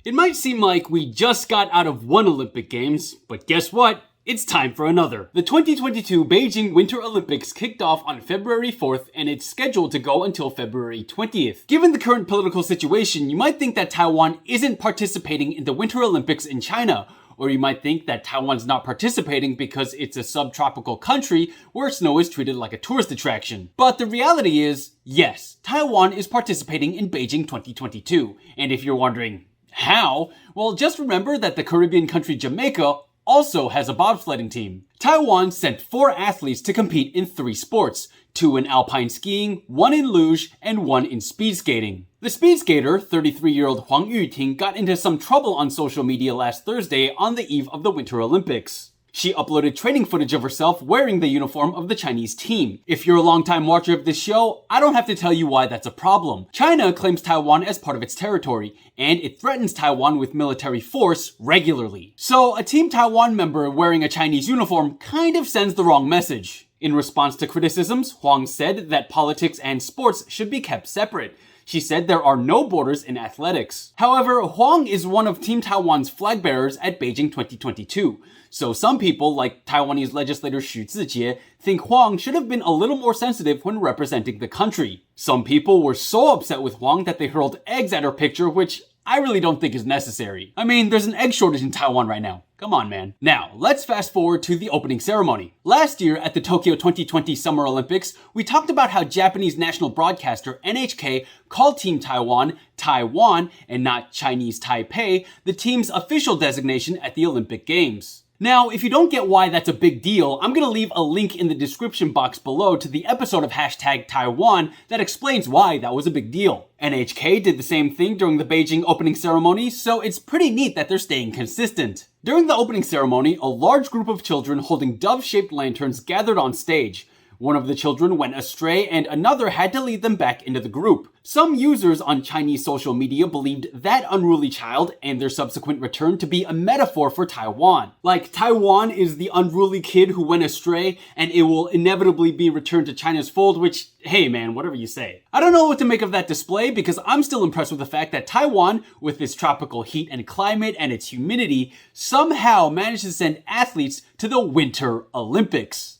It might seem like we just got out of one Olympic Games, but guess what? It's time for another. The 2022 Beijing Winter Olympics kicked off on February 4th and it's scheduled to go until February 20th. Given the current political situation, you might think that Taiwan isn't participating in the Winter Olympics in China, or you might think that Taiwan's not participating because it's a subtropical country where snow is treated like a tourist attraction. But the reality is, yes, Taiwan is participating in Beijing 2022. And if you're wondering, how? Well, just remember that the Caribbean country Jamaica also has a bobsledding team. Taiwan sent 4 athletes to compete in 3 sports, 2 in alpine skiing, 1 in luge, and 1 in speed skating. The speed skater, 33-year-old Huang Yuting, got into some trouble on social media last Thursday on the eve of the Winter Olympics. She uploaded training footage of herself wearing the uniform of the Chinese team. If you're a longtime watcher of this show, I don't have to tell you why that's a problem. China claims Taiwan as part of its territory, and it threatens Taiwan with military force regularly. So a Team Taiwan member wearing a Chinese uniform kind of sends the wrong message. In response to criticisms, Huang said that politics and sports should be kept separate. She said there are no borders in athletics. However, Huang is one of Team Taiwan's flag bearers at Beijing 2022. So some people, like Taiwanese legislator Xu Zijie, think Huang should have been a little more sensitive when representing the country. Some people were so upset with Huang that they hurled eggs at her picture, which I really don't think is necessary. I mean, there's an egg shortage in Taiwan right now. Come on, man. Now, let's fast forward to the opening ceremony. Last year at the Tokyo 2020 Summer Olympics, we talked about how Japanese national broadcaster NHK called Team Taiwan, Taiwan, and not Chinese Taipei, the team's official designation at the Olympic Games. Now, if you don't get why that's a big deal, I'm gonna leave a link in the description box below to the episode of Hashtag Taiwan that explains why that was a big deal. NHK did the same thing during the Beijing opening ceremony, so it's pretty neat that they're staying consistent. During the opening ceremony, a large group of children holding dove-shaped lanterns gathered on stage. One of the children went astray and another had to lead them back into the group. Some users on Chinese social media believed that unruly child and their subsequent return to be a metaphor for Taiwan. Like Taiwan is the unruly kid who went astray and it will inevitably be returned to China's fold, which, hey man, whatever you say. I don't know what to make of that display because I'm still impressed with the fact that Taiwan, with its tropical heat and climate and its humidity, somehow managed to send athletes to the Winter Olympics.